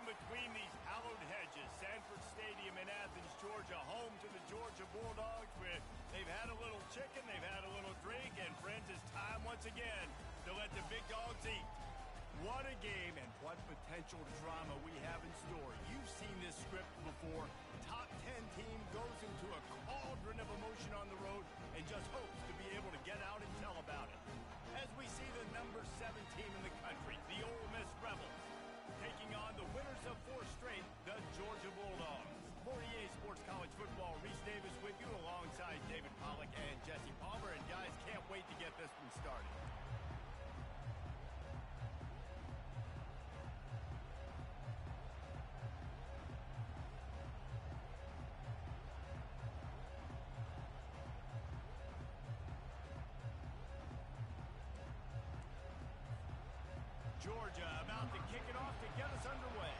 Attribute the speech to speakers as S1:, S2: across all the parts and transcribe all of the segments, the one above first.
S1: between these hallowed hedges. Sanford Stadium in Athens, Georgia, home to the Georgia Bulldogs. Where they've had a little chicken, they've had a little drink, and friends, it's time once again to let the big dogs eat. What a game and what potential drama we have in store. You've seen this script before. Top 10 team goes into a cauldron of emotion on the road and just hopes to be able to get out and tell about it. As we see the number 7 team in the country, the Ole Miss Rebels, taking on the winners of 4 straight, the Georgia Bulldogs. For EA Sports College Football, Reese Davis with you alongside David Pollack and Jesse Palmer. And guys, can't wait to get this one started. Georgia about to kick it off to get us underway.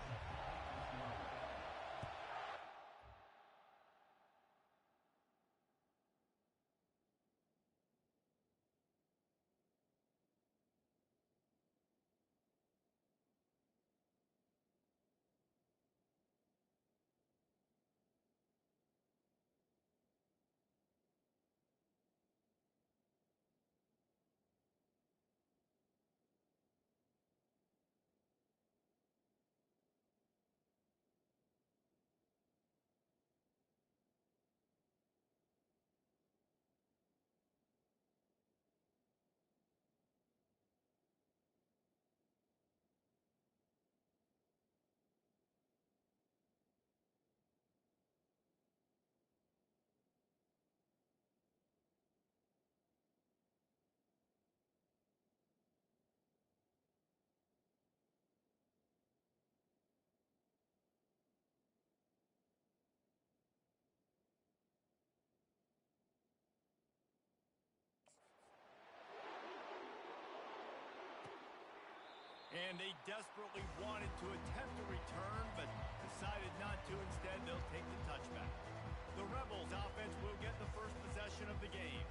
S1: And they desperately wanted to attempt a return, but decided not to. Instead, they'll take the touchback. The Rebels offense will get the first possession of the game.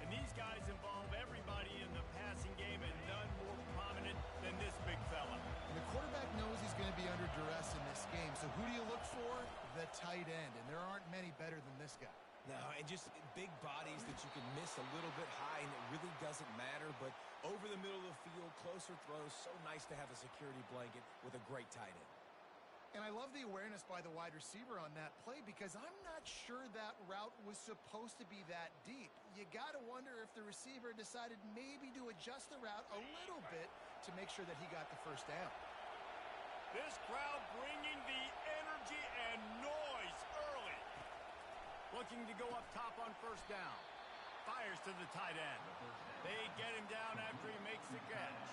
S1: And these guys involve everybody in the passing game, and none more prominent than this big fella.
S2: And the quarterback knows he's going to be under duress in this game. So who do you look for? The tight end. And there aren't many better than this guy.
S3: No, and just big bodies that you can miss a little bit high, and it really doesn't matter. But over the middle of the field, closer throws, so nice to have a security blanket with a great tight end.
S2: And I love the awareness by the wide receiver on that play because I'm not sure that route was supposed to be that deep. You got to wonder if the receiver decided maybe to adjust the route a little bit to make sure that he got the first down.
S1: This crowd bringing the energy and noise early. Looking to go up top on first down. Fires to the tight end. They get him down after he makes the catch.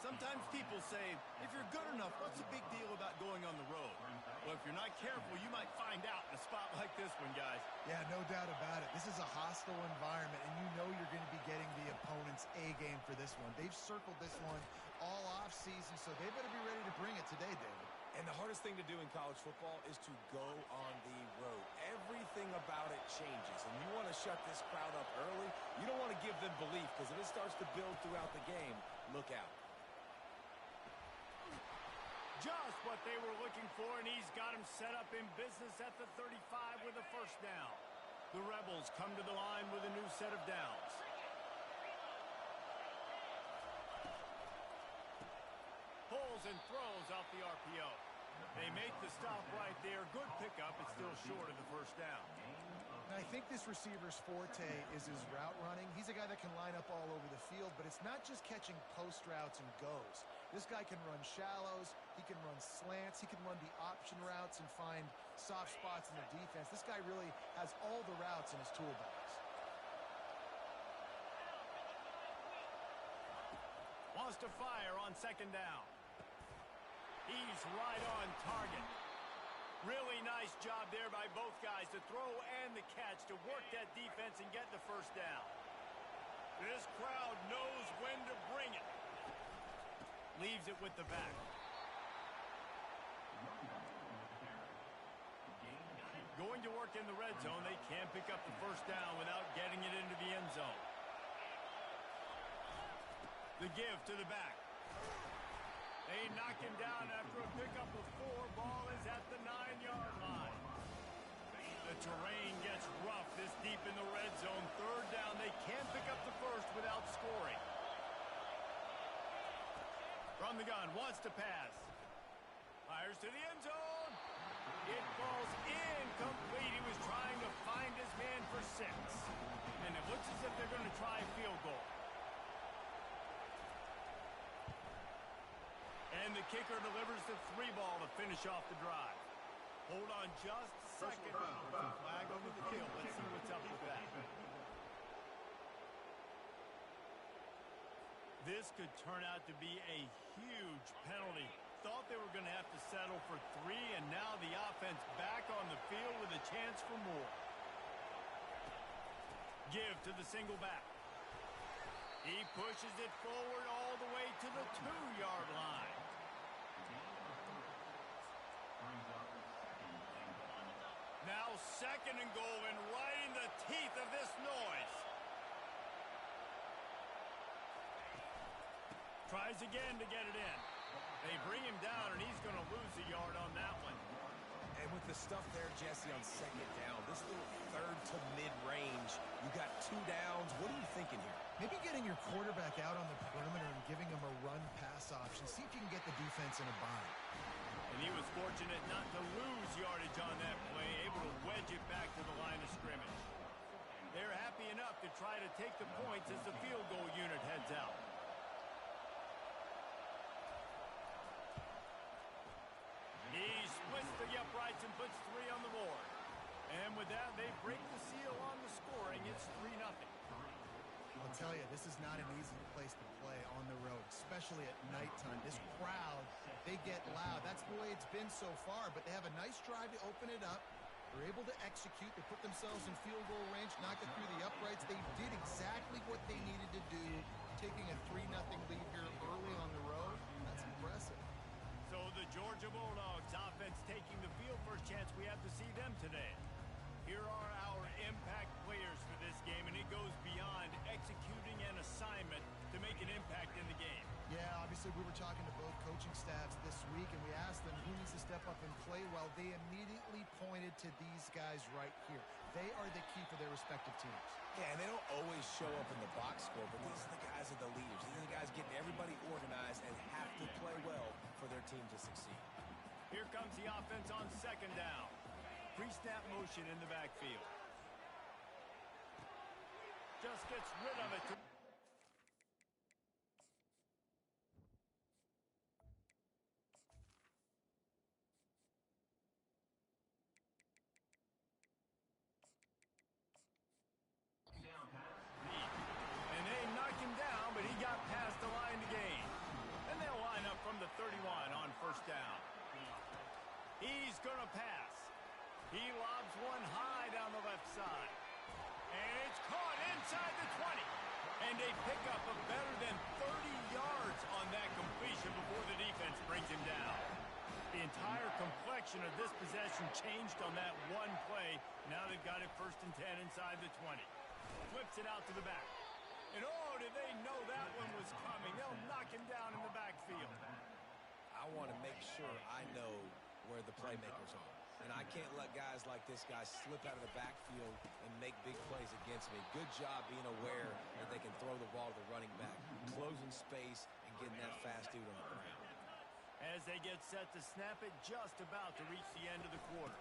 S1: Sometimes people say, if you're good enough, what's the big deal about going on the road? Well, if you're not careful, you might find out in a spot like this one, guys.
S2: Yeah, no doubt about it. This is a hostile environment, and you know you're going to be getting the opponent's A game for this one. They've circled this one all offseason, so they better be ready to bring it today, David.
S3: And the hardest thing to do in college football is to go on the road. Everything about it changes, and you want to shut this crowd up early. You don't want to give them belief, because if it starts to build throughout the game, look out.
S1: Just what they were looking for, and he's got him set up in business at the 35 with a first down. The Rebels come to the line with a new set of downs. Pulls and throws off the RPO. They make the stop right there. Good pickup. It's still short of the first down.
S2: And I think this receiver's forte is his route running. He's a guy that can line up all over the field, but it's not just catching post routes and goes. This guy can run shallows, he can run slants, he can run the option routes and find soft spots in the defense. This guy really has all the routes in his toolbox.
S1: Wants to fire on second down. He's right on target. Really nice job there by both guys to throw and the catch to work that defense and get the first down. This crowd knows when to bring it. Leaves it with the back. Going to work in the red zone. They can't pick up the first down without getting it into the end zone. The give to the back. They knock him down after a pickup of 4. Ball is at the 9-yard line. The terrain gets rough this deep in the red zone. Third down. They can't pick up the first without scoring. From the gun, wants to pass. Fires to the end zone. It falls incomplete. He was trying to find his man for 6. And it looks as if they're going to try a field goal. And the kicker delivers the 3 ball to finish off the drive. Hold on just a second. Flag over the kill. Let's see what's up with that. This could turn out to be a huge penalty. Thought they were going to have to settle for 3, and now the offense back on the field with a chance for more. Give to the single back. He pushes it forward all the way to the 2-yard line. Now 2nd and goal, and right in the teeth of this noise. Tries again to get it in. They bring him down, and he's going to lose a yard on that one.
S3: And with the stuff there, Jesse, on 2nd down, this little 3rd to mid-range, you got 2 downs. What are you thinking here?
S2: Maybe getting your quarterback out on the perimeter and giving him a run-pass option. See if you can get the defense in a bind.
S1: And he was fortunate not to lose yardage on that play, able to wedge it back to the line of scrimmage. They're happy enough to try to take the points as the field goal unit heads out. He splits the uprights and puts 3 on the board. And with that, they break the seal on the scoring. It's 3-0.
S2: I'll tell you, this is not an easy place to play on the road, especially at nighttime. This crowd, they get loud. That's the way it's been so far, but they have a nice drive to open it up. They're able to execute. They put themselves in field goal range, knock it through the uprights. They did exactly what they needed to do, taking a 3-0 lead here early on the road. That's impressive.
S1: So the Georgia Bulldogs offense taking the field. First chance we have to see them today. Here are our impact players for this game, and it goes beyond executing an assignment to make an impact in the game.
S2: Yeah, obviously we were talking to both coaching staffs this week, and we asked them who needs to step up and play well. They immediately pointed to these guys right here. They are the key for their respective teams.
S3: Yeah, and they don't always show up in the box score, but these are the guys that are the leaders. These are the guys getting everybody organized and have to play well for their team to succeed.
S1: Here comes the offense on 2nd down. Pre-snap motion in the backfield. Just gets rid of it. And they knocked him down, but he got past the line to gain. And they'll line up from the 31 on 1st down. He's going to pass. He lobs one high down the left side. And it's caught inside the 20. And a pickup of better than 30 yards on that completion before the defense brings him down. The entire complexion of this possession changed on that one play. Now they've got it 1st and 10 inside the 20. Flips it out to the back. And oh, did they know that one was coming. They'll knock him down in the backfield.
S3: I want to make sure I know where the playmakers are. And I can't let guys like this guy slip out of the backfield and make big plays against me. Good job being aware that they can throw the ball to the running back, closing space, and getting that fast dude on the ground.
S1: As they get set to snap it, just about to reach the end of the quarter.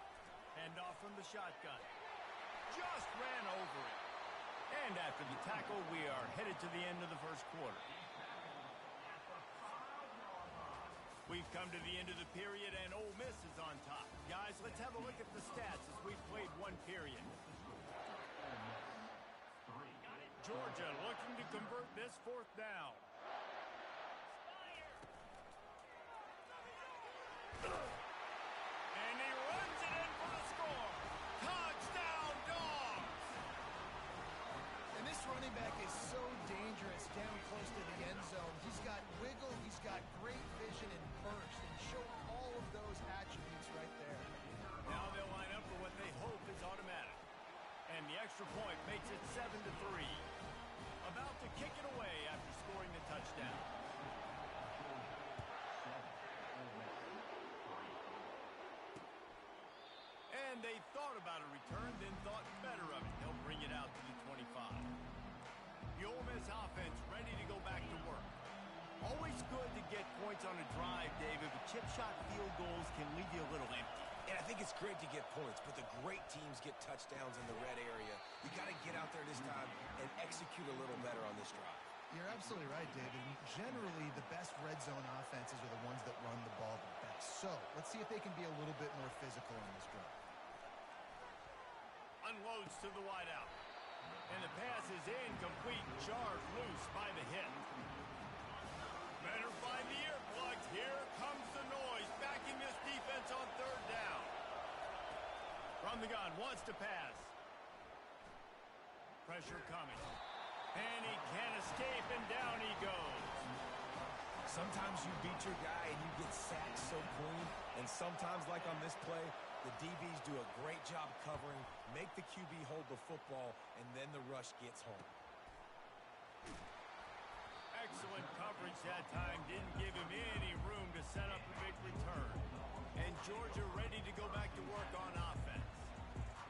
S1: Hand off from the shotgun. Just ran over it. And after the tackle, we are headed to the end of the 1st quarter. We've come to the end of the period, and Ole Miss is on top. Guys, let's have a look at the stats as we've played one period. Georgia looking to convert this 4th down. And he runs it in for the score. Touchdown, Dogs!
S2: And this running back is so dangerous down close to the end zone. He's got wiggle, he's got great vision and burst, and showed all of those attributes right there.
S1: Now they'll line up for what they hope is automatic. And the extra point makes it 7-3. About to kick it away after scoring the touchdown. And they thought about a return, then thought better of it. They'll bring it out to the 25. The Ole Miss offense ready to go back to work. Always good to get points on a drive, David, but chip shot field goals can leave you a little empty.
S3: And I think it's great to get points, but the great teams get touchdowns in the red area. You got to get out there this time and execute a little better on this drive.
S2: You're absolutely right, David. Generally, the best red zone offenses are the ones that run the ball the best. So let's see if they can be a little bit more physical on this drive.
S1: Unloads to the wideout. And the pass is incomplete, jarred loose by the hit. Better find the earplugs. Here comes the noise, backing this defense on third down. From the gun, wants to pass. Pressure coming. And he can't escape, and down he goes.
S3: Sometimes you beat your guy and you get sacked so clean, and sometimes, like on this play, the DBs do a great job covering, make the QB hold the football, and then the rush gets home.
S1: Excellent coverage that time. Didn't give him any room to set up a big return. And Georgia ready to go back to work on offense.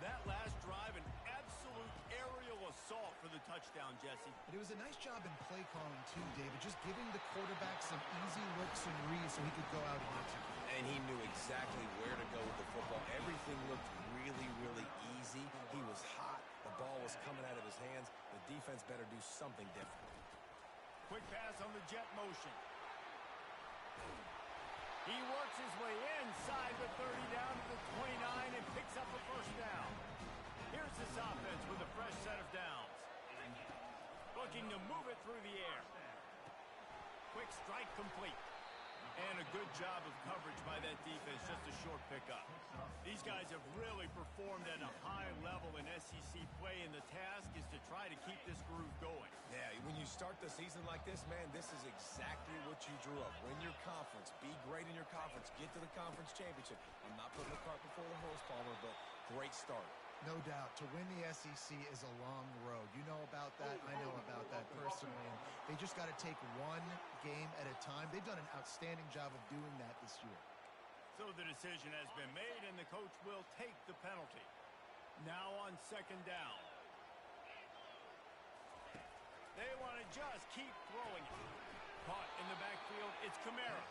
S1: That last drive, an absolute aerial assault for the touchdown, Jesse.
S2: But it was a nice job in play calling, too, David. Just giving the quarterback some easy looks and reads so he could go out and execute.
S3: And he knew exactly where to go with the football. Everything looked really, really easy. He was hot. The ball was coming out of his hands. The defense better do something different.
S1: Quick pass on the jet motion. He works his way inside the 30 down to the 29 and picks up a first down. Here's this offense with a fresh set of downs. Looking to move it through the air. Quick strike complete. And a good job of coverage by that defense, just a short pickup. These guys have really performed at a high level in SEC play, and the task is to try to keep this groove going.
S3: Yeah, when you start the season like this, man, this is exactly what you drew up. Win your conference. Be great in your conference. Get to the conference championship. I'm not putting the cart before the horse, Palmer, but great start.
S2: No doubt. To win the SEC is a long road. You know about that. I know about that personally. And they just got to take one game at a time. They've done an outstanding job of doing that this year.
S1: So the decision has been made, and the coach will take the penalty. Now on second down. They want to just keep throwing it. Caught in the backfield, it's Kamara.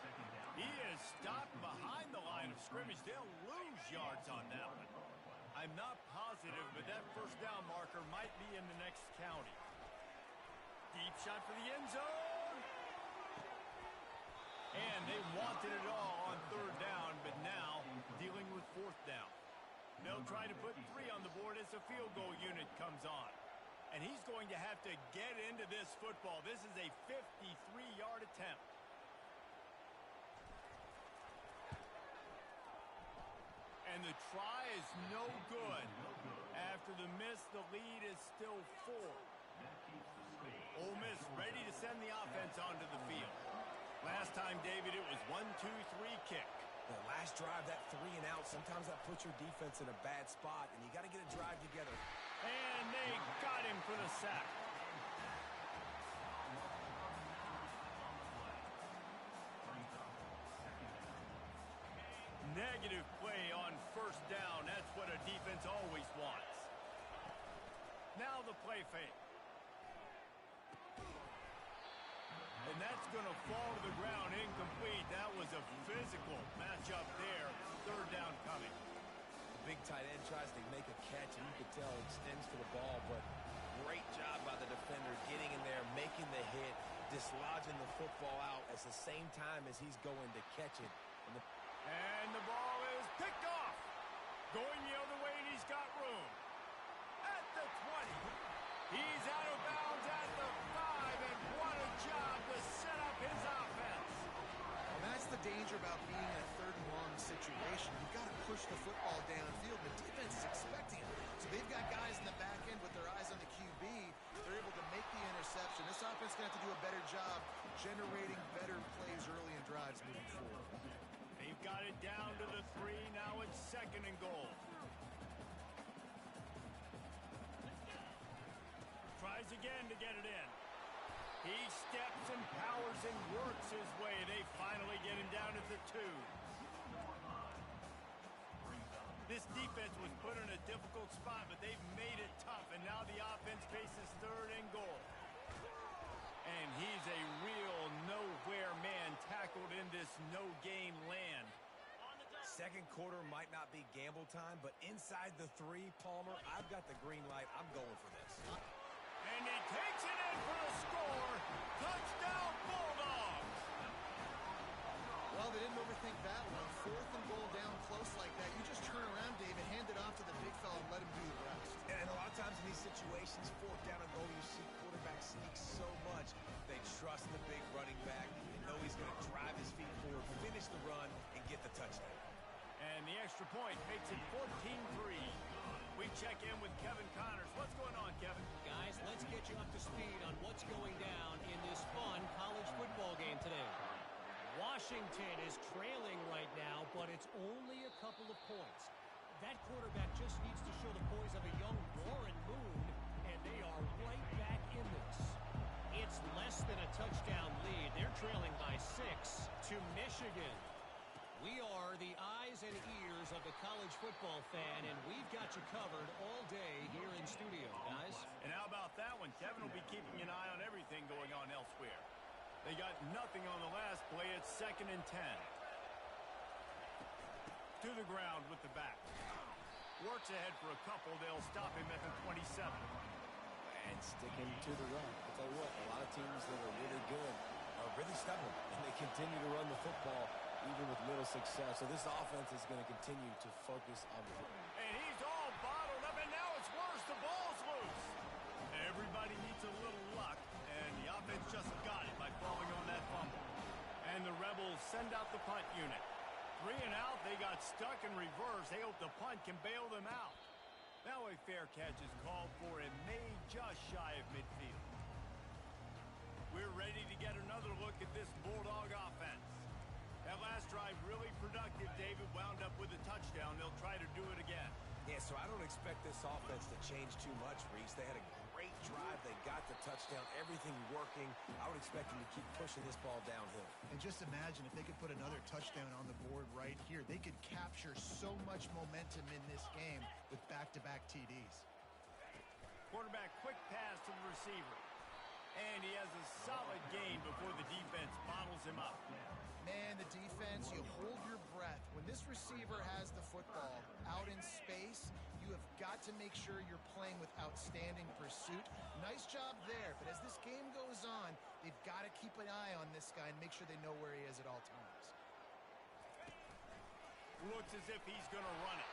S1: He is stopped behind the line of scrimmage. They'll lose yards on that one. I'm not positive, but that first down marker might be in the next county. Deep shot for the end zone. And they wanted it all on third down, but now dealing with fourth down. They'll try to put 3 on the board as the field goal unit comes on. And he's going to have to get into this football. This is a 53-yard attempt. And the try is no good. After the miss, the lead is still 4. Ole Miss ready to send the offense onto the field. Last time, David, it was 1-2-3 kick.
S3: The last drive, that 3 and out, sometimes that puts your defense in a bad spot, and you got to get a drive together.
S1: And they got him for the sack. Negative play on first down. That's what a defense always wants. Now the play fake. And that's going to fall to the ground incomplete. That was a physical matchup there. Third down coming.
S3: The big tight end tries to make a catch, and you could tell he extends to the ball, but great job by the defender getting in there, making the hit, dislodging the football out at the same time as he's going to catch it.
S1: And the ball is picked off. Going the other way, and he's got room. At the 20. He's out of bounds at the 5, and what a job to set up his offense.
S2: Well, that's the danger about being in a third and long situation. You've got to push the football downfield. The defense is expecting it. So they've got guys in the back end with their eyes on the QB. They're able to make the interception. This offense is going to have to do a better job generating better plays early in drives moving forward.
S1: They've got it down to the 3. Now it's second and goal. Tries again to get it in. He steps and powers and works his way. They finally get him down at the 2. This defense was put in a difficult spot, but they've made it tough, and now the offense faces 3rd and goal. And he's a real nowhere man tackled in this no-gain land.
S3: Second quarter might not be gamble time, but inside the 3, Palmer, I've got the green light. I'm going for this.
S1: And he takes it in for the score. Touchdown, Bulldogs!
S2: Well, they didn't overthink that one. 4th and goal down close like that. You just turn around, David, hand it off to the big fella and let him do the rest.
S3: And a lot of times in these situations, 4th down and goal, you see quarterbacks sneak so much. They trust the big running back. They know he's going to drive his feet forward, finish the run, and get the touchdown.
S1: And the extra point makes it 14-3. We check in with Kevin Connors. What's going on, Kevin?
S4: Guys, let's get you up to speed on what's going down in this fun college football game today. Washington is trailing right now, but it's only a couple of points. That quarterback just needs to show the poise of a young Warren Moon, and they are right back in this. It's less than a touchdown lead. They're trailing by 6 to Michigan. We are the eyes and ears of the college football fan, and we've got you covered all day here in studio, guys.
S1: And how about that one? Kevin will be keeping an eye on everything going on elsewhere. They got nothing on the last play. It's 2nd and 10. To the ground with the back. Works ahead for a couple. They'll stop him at the 27.
S3: And sticking to the run. I'll tell you what, a lot of teams that are really good are really stubborn, and they continue to run the football even with little success. So this offense is going to continue to focus on the football.
S1: And he's all bottled up, and now it's worse. The ball's loose. Everybody needs a little luck, and the offense just got it by falling on that fumble. And the Rebels send out the punt unit. 3 and out, they got stuck in reverse. They hope the punt can bail them out. Now a fair catch is called for and made just shy of midfield. We're ready to get another look at this Bulldog offense. That last drive really productive. David wound up with a touchdown. They'll try to do it again.
S3: Yeah, so I don't expect this offense to change too much, Reese. They had a great drive. They got the touchdown. Everything working. I would expect them to keep pushing this ball downhill.
S2: And just imagine if they could put another touchdown on the board right here. They could capture so much momentum in this game with back-to-back TDs.
S1: Quarterback quick pass to the receiver. And he has a solid gain before the defense bottles him up.
S2: Man, the defense, you hold your breath. When this receiver has the football out in space, you have got to make sure you're playing with outstanding pursuit. Nice job there, but as this game goes on, they've got to keep an eye on this guy and make sure they know where he is at all times.
S1: Looks as if he's going to run it.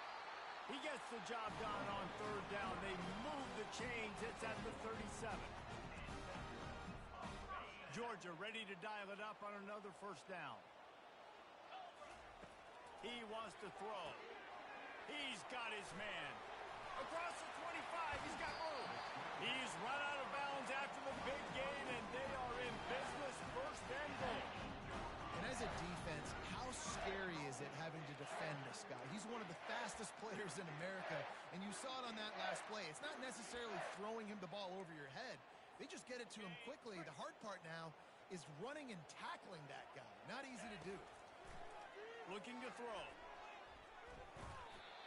S1: He gets the job done on 3rd down. They move the chains. It's at the 37. Georgia ready to dial it up on another 1st down. He wants to throw. He's got his man. Across the 25, he's got room. He's run out of bounds after the big gain, and they are in business 1st and goal.
S2: And as a defense, how scary is it having to defend this guy? He's one of the fastest players in America, and you saw it on that last play. It's not necessarily throwing him the ball over your head. They just get it to him quickly. The hard part now is running and tackling that guy. Not easy to do.
S1: Looking to throw.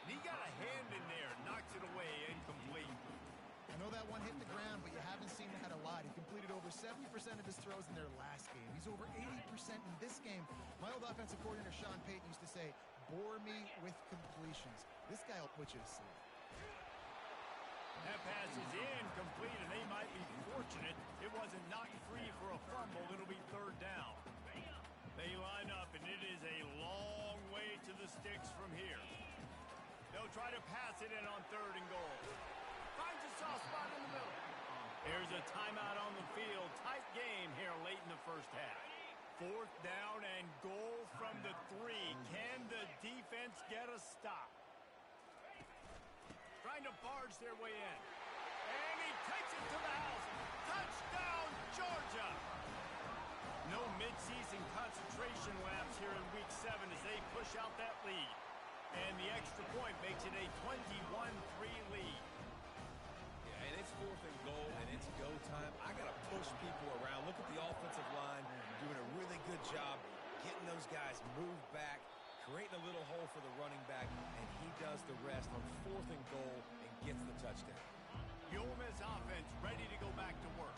S1: And he got a hand in there. Knocks it away. Incomplete.
S2: I know that one hit the ground, but you haven't seen that a lot. He completed over 70% of his throws in their last game. He's over 80% in this game. My old offensive coordinator, Sean Payton, used to say, bore me with completions. This guy will put you to sleep.
S1: That pass is incomplete, and they might be fortunate it wasn't knocked free for a fumble. It'll be 3rd down. They line up, and it is a long way to the sticks from here. They'll try to pass it in on 3rd and goal. Finds a soft spot in the middle. There's a timeout on the field. Tight game here late in the 1st half. 4th down and goal from the 3. Can the defense get a stop? Trying to barge their way in. And he takes it to the house. Touchdown, Georgia! No midseason concentration lapse here in Week 7 as they push out that lead. And the extra point makes it a 21-3 lead.
S3: Yeah, and it's 4th and goal, and it's go time. I got to push people around. Look at the offensive line doing a really good job getting those guys moved back, creating a little hole for the running back, and he does the rest on 4th and goal and gets the touchdown.
S1: The Ole Miss offense ready to go back to work.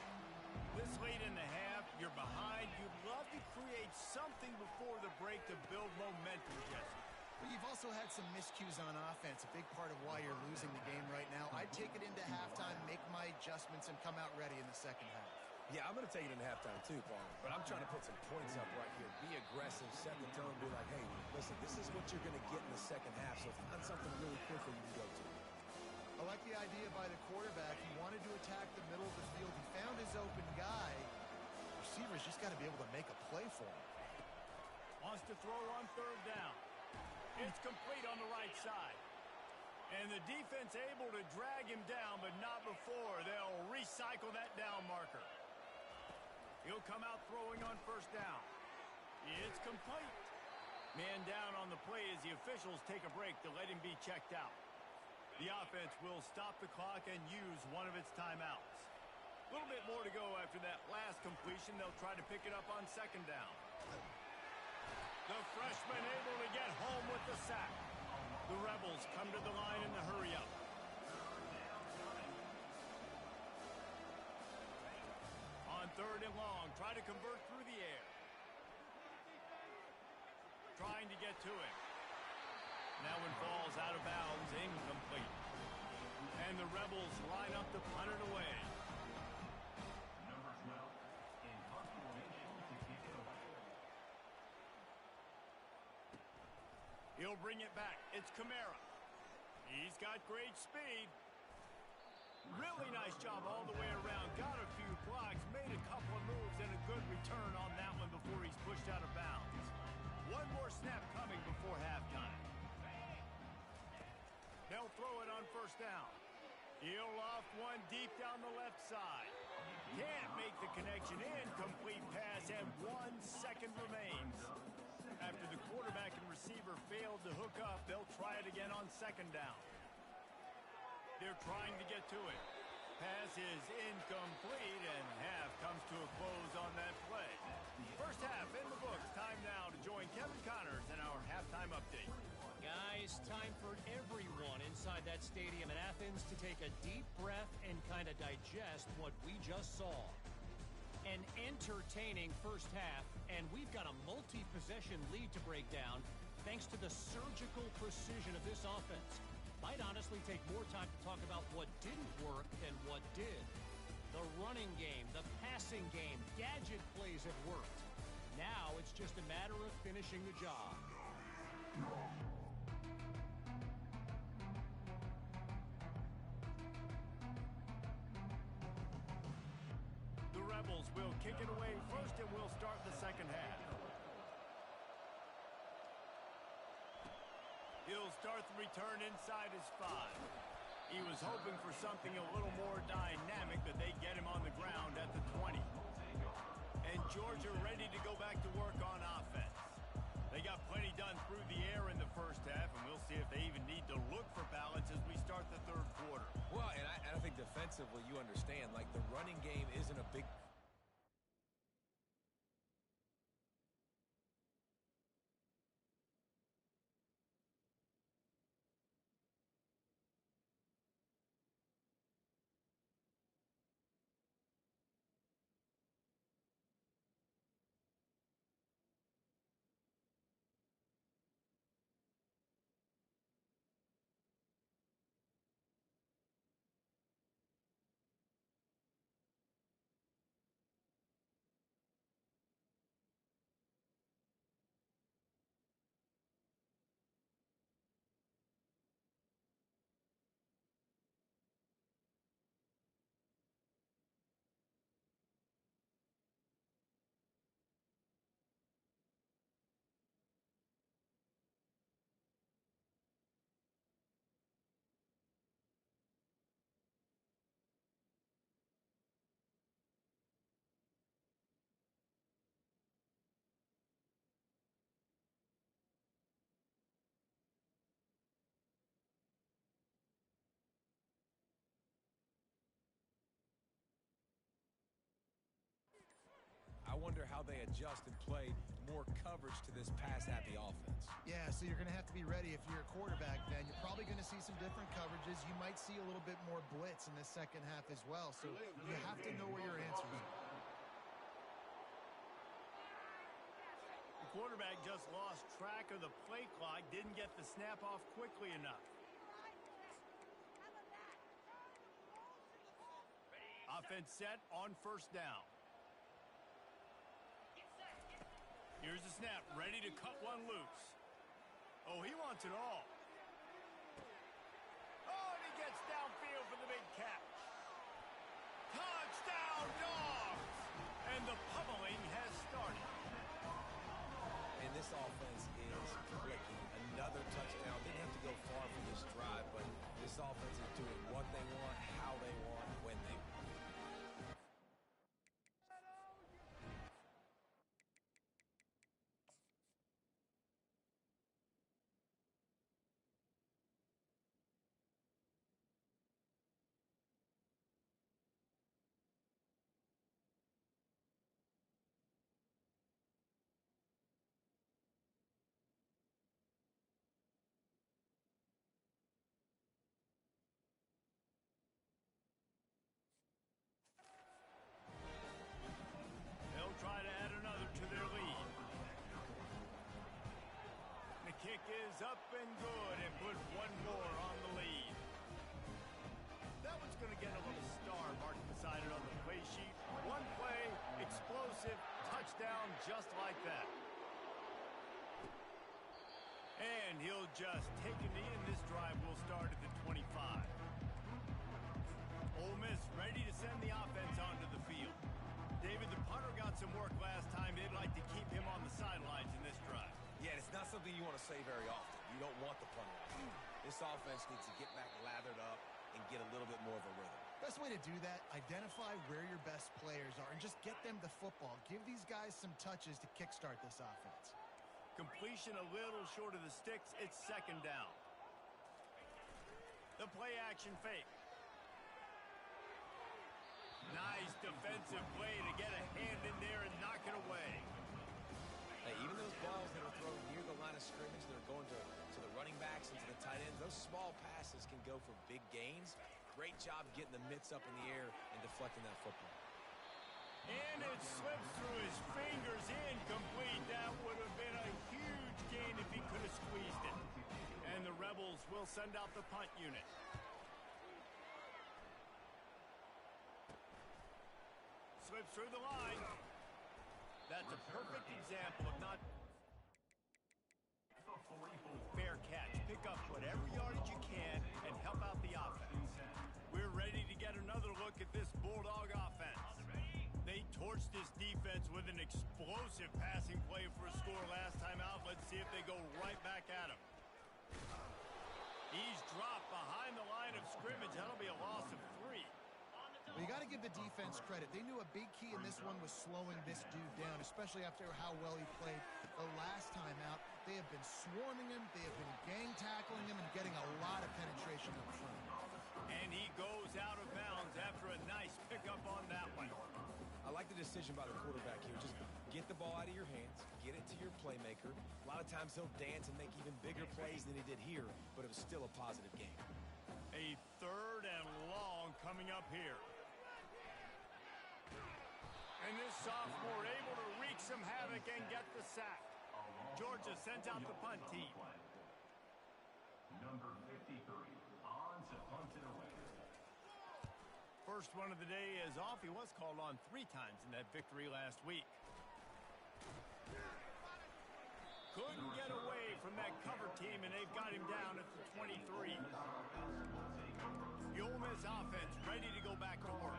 S1: This late in the half, you're behind. You'd love to create something before the break to build momentum, Jesse.
S2: But you've also had some miscues on offense, a big part of why you're losing the game right now. I'd take it into halftime, make my adjustments, and come out ready in the second half.
S3: Yeah, I'm going to take it in halftime too, Paul. But I'm trying to put some points up right here. Be aggressive, set the tone, be like, hey, listen, this is what you're going to get in the second half, so find something really quickly you can go to.
S2: I like the idea by the quarterback. He wanted to attack the middle of the field. He found his open guy. Receivers just got to be able to make a play for him.
S1: Wants to throw on 3rd down. It's complete on the right side. And the defense able to drag him down, but not before. They'll recycle that down marker. He'll come out throwing on 1st down. It's complete. Man down on the play as the officials take a break to let him be checked out. The offense will stop the clock and use one of its timeouts. A little bit more to go after that last completion. They'll try to pick it up on 2nd down. The freshman able to get home with the sack. The Rebels come to the line in the hurry-up. On 3rd and long, try to convert through the air. Trying to get to him. That one falls out of bounds, incomplete. And the Rebels line up to punt it away.
S5: Number 12 in punt formation to kick it away.
S1: He'll bring it back. It's Kamara. He's got great speed. Really nice job all the way around. Got a few blocks, made a couple of moves, and a good return on that one before he's pushed out of bounds. One more snap coming before halftime. They'll throw it on 1st down. He'll loft one deep down the left side. Can't make the connection. Incomplete pass, and 1 second remains. After the quarterback and receiver failed to hook up, they'll try it again on 2nd down. They're trying to get to it. Pass is incomplete, and half comes to a close on that play. 1st half in the books. Time now to join Kevin Connors in our halftime update.
S4: Guys, time for everyone inside that stadium in Athens to take a deep breath and kind of digest what we just saw. An entertaining 1st half, and we've got a multi-possession lead to break down thanks to the surgical precision of this offense. Might honestly take more time to talk about what didn't work than what did. The running game, the passing game, gadget plays have worked. Now it's just a matter of finishing the job.
S1: The Rebels will kick it away first, and we'll start the 2nd half. He'll start the return inside his 5. He was hoping for something a little more dynamic, but they get him on the ground at the 20. And Georgia ready to go back to work on offense. They got plenty done through the air in the 1st half, and we'll see if they even need to look for balance as we start the 3rd quarter.
S3: Well, and I think defensively you understand, like the running game isn't a big... I wonder how they adjust and play more coverage to this pass-happy offense.
S2: Yeah, so you're going to have to be ready if you're a quarterback then. You're probably going to see some different coverages. You might see a little bit more blitz in the second half as well. So you have to know where your answers are.
S1: The quarterback just lost track of the play clock, didn't get the snap off quickly enough. Offense set on first down. Here's the snap, ready to cut one loose. Oh, he wants it all. Oh, and he gets downfield for the big catch. Touchdown, Dogs! And the pummeling has started.
S3: And this offense is clicking. Another touchdown. Didn't have to go far for this drive, but this offense is doing what they want, how they want, when they want.
S1: They'll try to add another to their lead. The kick is up and good and put one more on the lead. That one's going to get a little star marked beside it on the play sheet. One play, explosive, touchdown just like that. And he'll just take a knee, and this drive will start at the 25. Ole Miss ready to send the offense onto the field. David, the punter got some work last time. They'd like to keep him on the sidelines in this drive.
S3: Yeah, it's not something you want to say very often. You don't want the punter. This offense needs to get back lathered up and get a little bit more of a rhythm.
S2: Best way to do that, identify where your best players are and just get them the football. Give these guys some touches to kickstart this offense.
S1: Completion a little short of the sticks. It's second down. The play action fake. Nice defensive play to get a hand in there and knock it away.
S3: Hey, even those balls that are thrown near the line of scrimmage that are going to the running backs and to the tight ends, those small passes can go for big gains. Great job getting the mitts up in the air and deflecting that football.
S1: And it slips through his fingers, incomplete. That would have been a huge gain if he could have squeezed it. And the Rebels will send out the punt unit. Slips through the line. That's a perfect example of not fair catch. Pick up whatever yardage you can and help out the offense. We're ready to get another look at this Bulldog offense. They torched this defense with an explosive passing play for a score last time out. Let's see if they go right back at him. He's dropped behind the line of scrimmage. That'll be a loss of 3.
S2: Well, you got to give the defense credit. They knew a big key in this one was slowing this dude down, especially after how well he played the last time out. They have been swarming him. They have been gang tackling him and getting a lot of penetration up front.
S1: And he goes out of bounds after a nice pickup on that one.
S3: I like the decision by the quarterback here. Just get the ball out of your hands, get it to your playmaker. A lot of times he'll dance and make even bigger plays than he did here, but it was still a positive game.
S1: A third and long coming up here. And this sophomore able to wreak some havoc and get the sack. Georgia sends out the punt team.
S5: Number 53 on to punt it away.
S1: First one of the day is off. He was called on 3 times in that victory last week. Couldn't get away from that cover team, and they've got him down at the 23. The Ole Miss offense ready to go back to work.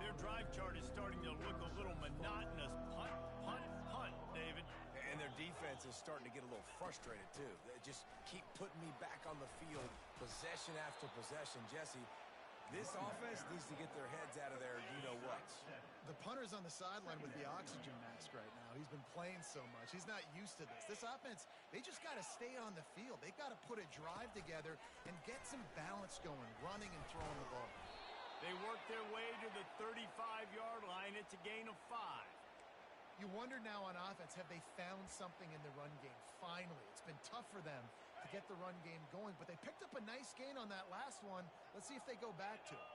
S1: Their drive chart is starting to look a little monotonous. Punt, punt, punt, David.
S3: And their defense is starting to get a little frustrated, too. They just keep putting me back on the field, possession after possession. Jesse, this offense needs to get their heads out of there, you-know-what.
S2: The punter's on the sideline with the oxygen mask right now. He's been playing so much. He's not used to this. This offense, they just got to stay on the field. They've got to put a drive together and get some balance going, running and throwing the ball.
S1: They work their way to the 35-yard line. It's a gain of 5.
S2: You wonder now on offense, have they found something in the run game? Finally, it's been tough for them to get the run game going, but they picked up a nice gain on that last one. Let's see if they go back to it.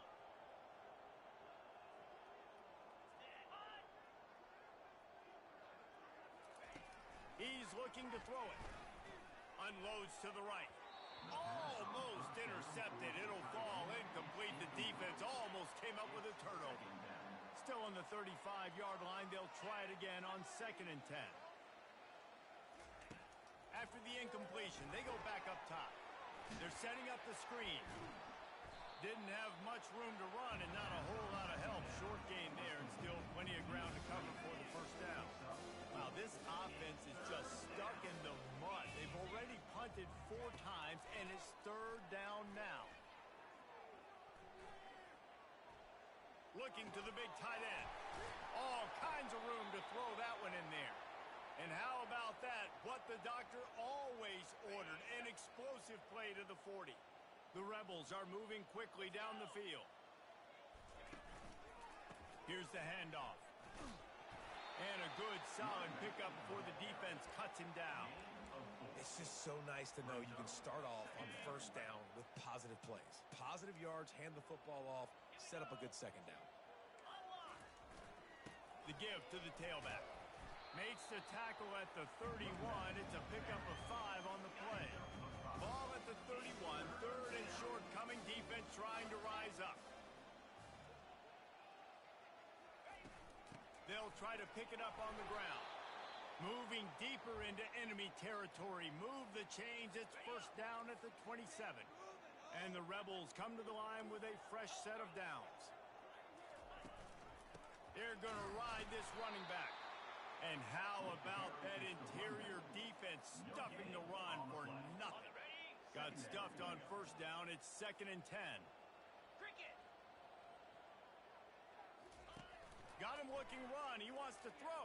S1: He's looking to throw it. Unloads to the right. Almost intercepted. It'll fall incomplete. The defense almost came up with a turnover. Still on the 35-yard line. They'll try it again on 2nd and 10. After the incompletion, they go back up top. They're setting up the screen. Didn't have much room to run and not a whole lot of help. Short gain there and still plenty of ground to cover for the first down. Wow, this offense is just stuck in the mud. They've already punted 4 times, and it's 3rd down now. Looking to the big tight end. All kinds of room to throw that one in there. And how about that? What the doctor always ordered, an explosive play to the 40. The Rebels are moving quickly down the field. Here's the handoff. And a good, solid pickup before the defense cuts him down.
S3: It's just so nice to know you can start off on 1st down with positive plays. Positive yards, hand the football off, set up a good 2nd down.
S1: The give to the tailback. Makes the tackle at the 31. It's a pickup of 5 on the play. Ball at the 31. 3rd and short coming. Defense trying to rise up. They'll try to pick it up on the ground. Moving deeper into enemy territory. Move the chains. It's 1st down at the 27. And the Rebels come to the line with a fresh set of downs. They're going to ride this running back. And how about that interior defense stuffing the run for nothing? Got stuffed on 1st down. It's 2nd and 10. Got him looking run. He wants to throw.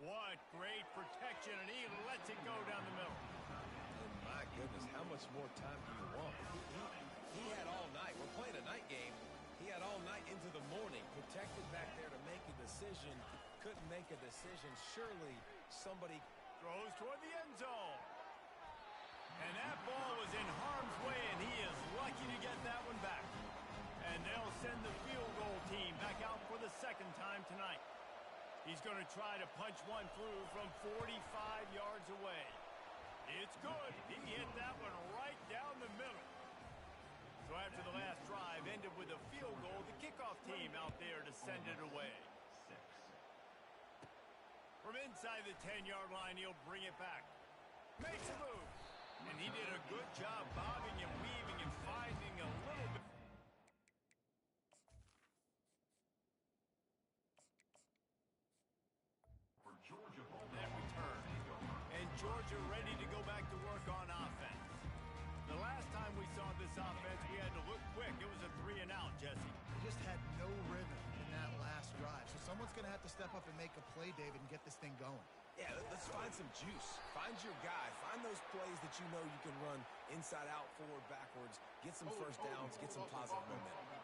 S1: What great protection, and he lets it go down the middle.
S3: Oh, my goodness, how much more time do you want? He had all night. We're playing a night game. He had all night into the morning, protected back there to make a decision. Couldn't make a decision. Surely somebody
S1: throws toward the end zone. And that ball was in harm's way, and he is lucky to get that one back. And they'll send the field goal team back out for the 2nd time tonight. He's going to try to punch one through from 45 yards away. It's good. He hit that one right down the middle. So after the last drive ended with a field goal, the kickoff team out there to send it away. From inside the 10-yard line, he'll bring it back. Makes a move. And he did a good job bobbing and weaving and finding a little bit. That return. And Georgia ready to go back to work on offense. The last time we saw this offense, we had to look quick. It was a 3-and-out, Jesse.
S2: They just had no rhythm in that last drive. So someone's going to have to step up and make a play, David, and get this thing going.
S3: Yeah, let's find some juice. Find your guy. Find those plays that you know you can run inside out, forward, backwards. Get some 1st downs. Get some positive momentum.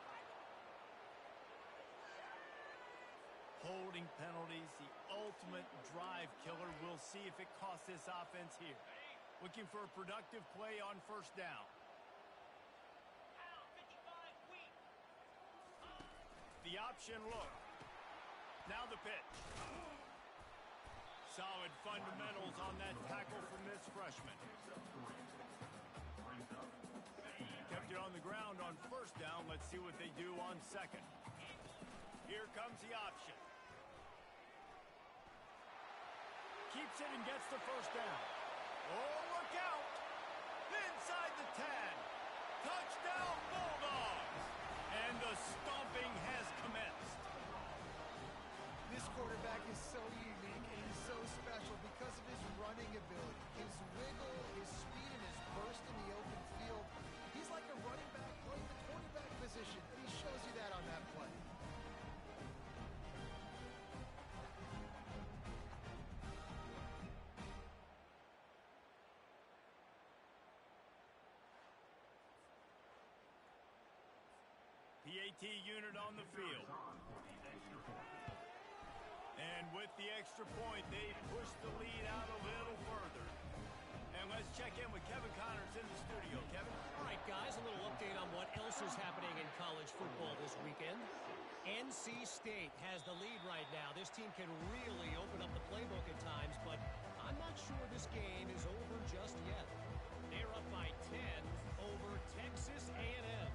S1: Holding penalties, the ultimate drive killer. We'll see if it costs this offense here. Looking for a productive play on 1st down. The option look. Now the pitch. Solid fundamentals on that tackle from this freshman. Kept it on the ground on 1st down. Let's see what they do on 2nd. Here comes the option. Keeps it and gets the 1st down. Oh, look out! Inside the 10. Touchdown Bulldogs! And the stomping has commenced.
S2: This quarterback is so unique and he's so special because of his running ability, his wiggle, his speed, and his burst in the open field. He's like a running back playing the quarterback position, and he shows you that on that play.
S1: PAT unit on the field. And with the extra point, they push the lead out a little further. And let's check in with Kevin Connors in the studio. Kevin?
S4: All right, guys, a little update on what else is happening in college football this weekend. NC State has the lead right now. This team can really open up the playbook at times, but I'm not sure this game is over just yet. They're up by 10 over Texas A&M.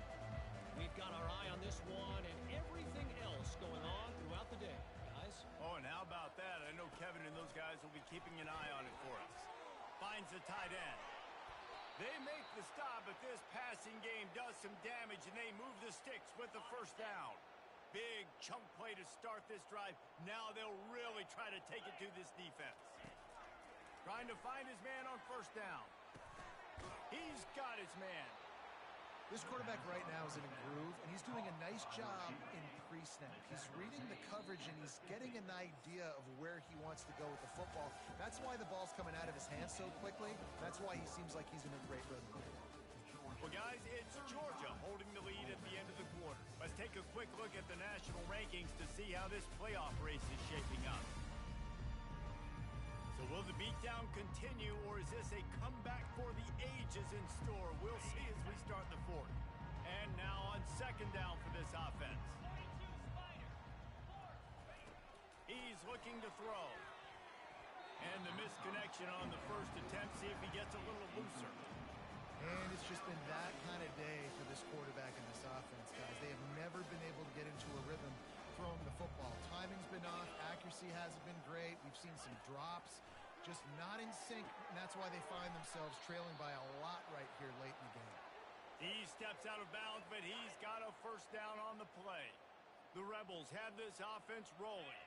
S4: We've got our eye on this one and everything else going on throughout the day, guys.
S1: Oh, and how about that? I know Kevin and those guys will be keeping an eye on it for us. Finds the tight end. They make the stop, but this passing game does some damage, and they move the sticks with the first down. Big chunk play to start this drive. Now they'll really try to take it to this defense. Trying to find his man on first down. He's got his man.
S2: This quarterback right now is in a groove, and he's doing a nice job in pre-snap. He's reading the coverage, and he's getting an idea of where he wants to go with the football. That's why the ball's coming out of his hands so quickly. That's why he seems like he's in a great rhythm.
S1: Well, guys, it's Georgia holding the lead at the end of the quarter. Let's take a quick look at the national rankings to see how this playoff race is shaping up. So will the beatdown continue, or is this a comeback for the ages in store? We'll see as we start the fourth. And now on second down for this offense. He's looking to throw. And the misconnection on the first attempt. See if he gets a little looser.
S2: And it's just been that kind of day for this quarterback and this offense, guys. They have never been able to get into a rhythm throwing the football. Timing's been off. Accuracy hasn't been great. We've seen some drops. Just not in sync, and that's why they find themselves trailing by a lot right here late in the game.
S1: He steps out of bounds, but he's got a first down on the play. The Rebels have this offense rolling.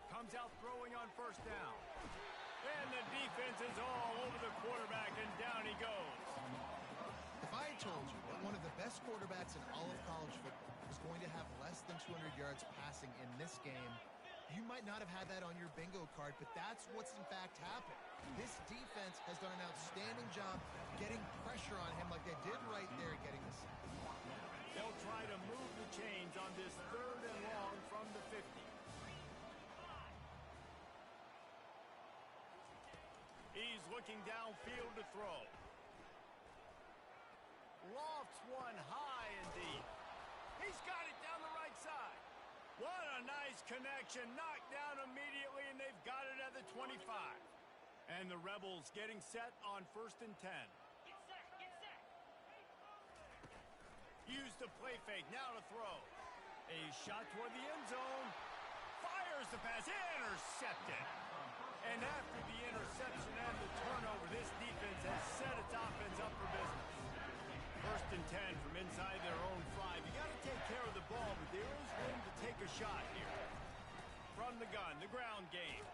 S1: Comes out throwing on first down. And the defense is all over the quarterback, and down he goes.
S2: If I had told you that one of the best quarterbacks in all of college football was going to have less than 200 yards passing in this game, you might not have had that on your bingo card, but that's what's in fact happened. This defense has done an outstanding job getting pressure on him like they did right there getting the sack.
S1: They'll try to move the chains on this third and long from the 50. He's looking downfield to throw. Lofts one high and deep. He's got it down the right side. What a nice connection. Knocked down immediately, and they've got it at the 25. And the Rebels getting set on first and 10.
S5: Get set, get set.
S1: Use the play fake, now to throw. A shot toward the end zone. Fires the pass, intercepted. And after the interception and the turnover, this defense has set its offense up for business. First and 10 from inside their own 5. You got to take care of the ball, but there is room to take a shot here. From the gun, the ground game.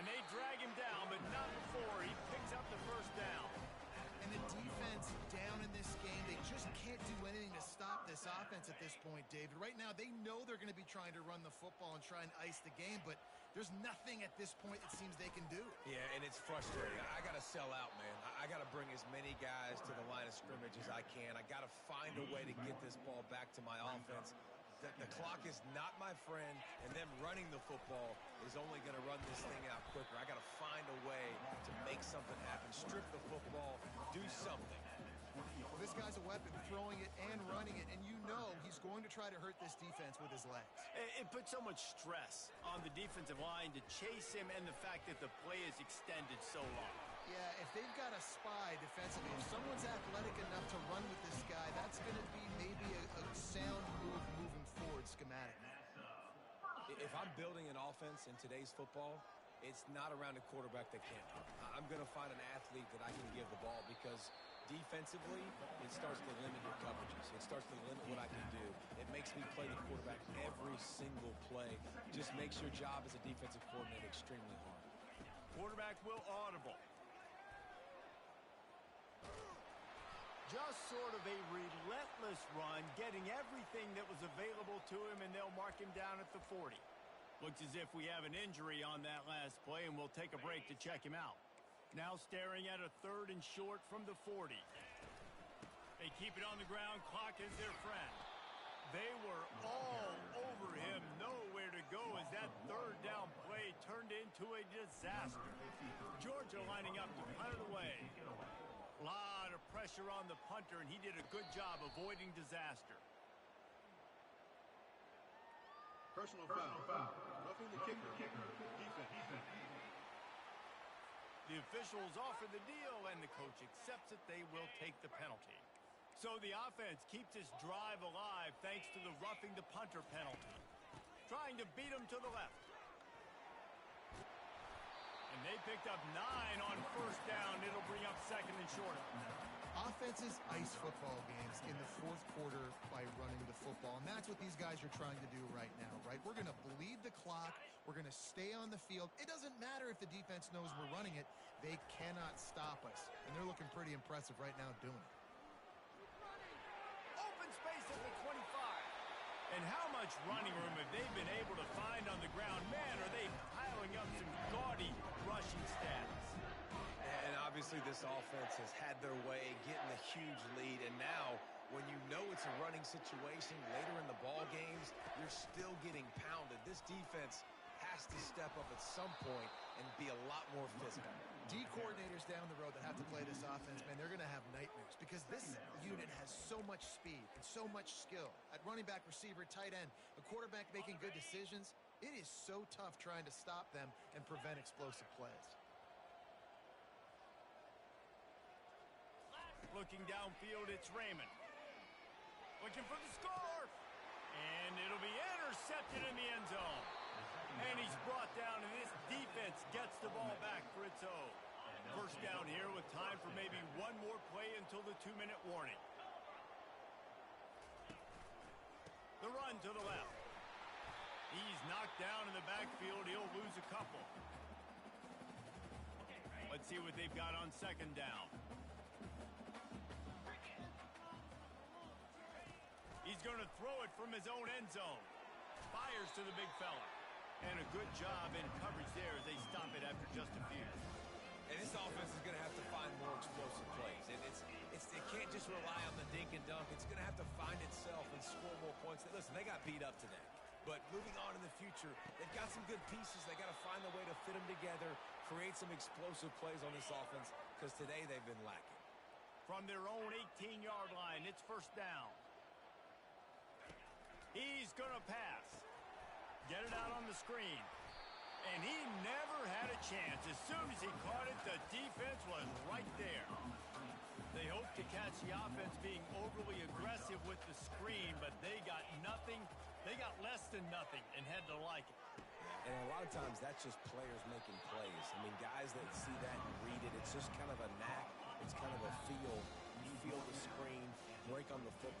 S1: And they drag him down, but not before he picks up the first down.
S2: And the defense down in this game, they just can't do anything to stop this offense at this point, David. Right now, they know they're going to be trying to run the football and try and ice the game, but there's nothing at this point it seems they can do.
S3: Yeah, and it's frustrating. I got to sell out, man. I got to bring as many guys to the line of scrimmage as I can. I got to find a way to get this ball back to my offense. The clock is not my friend, and them running the football is only going to run this thing out quicker. I got to find a way to make something happen. Strip the football, do something.
S2: Well, this guy's a weapon, throwing it and running it, and you know he's going to try to hurt this defense with his legs.
S1: It puts so much stress on the defensive line to chase him, and the fact that the play is extended so long.
S2: Yeah, if they've got a spy defensively, if someone's athletic enough to run with this guy, that's going to be maybe a sound move moving forward schematically.
S3: If I'm building an offense in today's football, it's not around a quarterback that can't run. I'm going to find an athlete that I can give the ball, because defensively, it starts to limit your coverages. It starts to limit what I can do. It makes me play the quarterback every single play. Just makes your job as a defensive coordinator extremely hard.
S1: Quarterback will audible. Just sort of a relentless run, getting everything that was available to him, and they'll mark him down at the 40. Looks as if we have an injury on that last play, and we'll take a break to check him out. Now staring at a third and short from the 40. keep it on the ground. Clock is their friend. They were all over him. Nowhere to go as that third down play turned into a disaster. Georgia lining up to punt it away. A lot of pressure on the punter, and he did a good job avoiding disaster.
S6: Personal foul. Roughing the kicker. Defense.
S1: The officials offer the deal, and the coach accepts it. They will take the penalty. So the offense keeps its drive alive thanks to the roughing the punter penalty. Trying to beat him to the left. And they picked up 9 on first down. It'll bring up second and short.
S2: Offenses ice football games in the fourth quarter by running the football, and that's what these guys are trying to do right now, right? We're going to bleed the clock. We're going to stay on the field. It doesn't matter if the defense knows we're running it. They cannot stop us, and they're looking pretty impressive right now doing it.
S1: Open space at the 25. And how much running room have they been able to find on the ground? Man, are they piling up some gaudy rushing stats.
S3: And obviously this offense has had their way, getting a huge lead. And now, when you know it's a running situation later in the ball games, you're still getting pounded. This defense has to step up at some point and be a lot more physical.
S2: D coordinators down the road that have to play this offense, man, they're going to have nightmares because this unit has so much speed and so much skill. At running back, receiver, tight end, the quarterback making good decisions, it is so tough trying to stop them and prevent explosive plays.
S1: Looking downfield, it's Raymond. Looking for the score. And it'll be intercepted in the end zone. And he's brought down, and this defense gets the ball back for its own. First down here with time for maybe one more play until the 2-minute warning. The run to the left. He's knocked down in the backfield. He'll lose a couple. Let's see what they've got on second down. He's going to throw it from his own end zone. Fires to the big fella. And a good job in coverage there as they stop it after just a few.
S3: And this offense is going to have to find more explosive plays. And it can't just rely on the dink and dunk. It's going to have to find itself and score more points. Listen, they got beat up today. But moving on in the future, they've got some good pieces. They got to find a way to fit them together, create some explosive plays on this offense, because today they've been lacking.
S1: From their own 18-yard line, it's first down. He's going to pass. Get it out on the screen. And he never had a chance. As soon as he caught it, the defense was right there. They hoped to catch the offense being overly aggressive with the screen, but they got nothing. They got less than nothing and had to like it.
S3: And a lot of times that's just players making plays. I mean, guys that see that and read it, it's just kind of a knack. It's kind of a feel. You feel the screen, break on the football.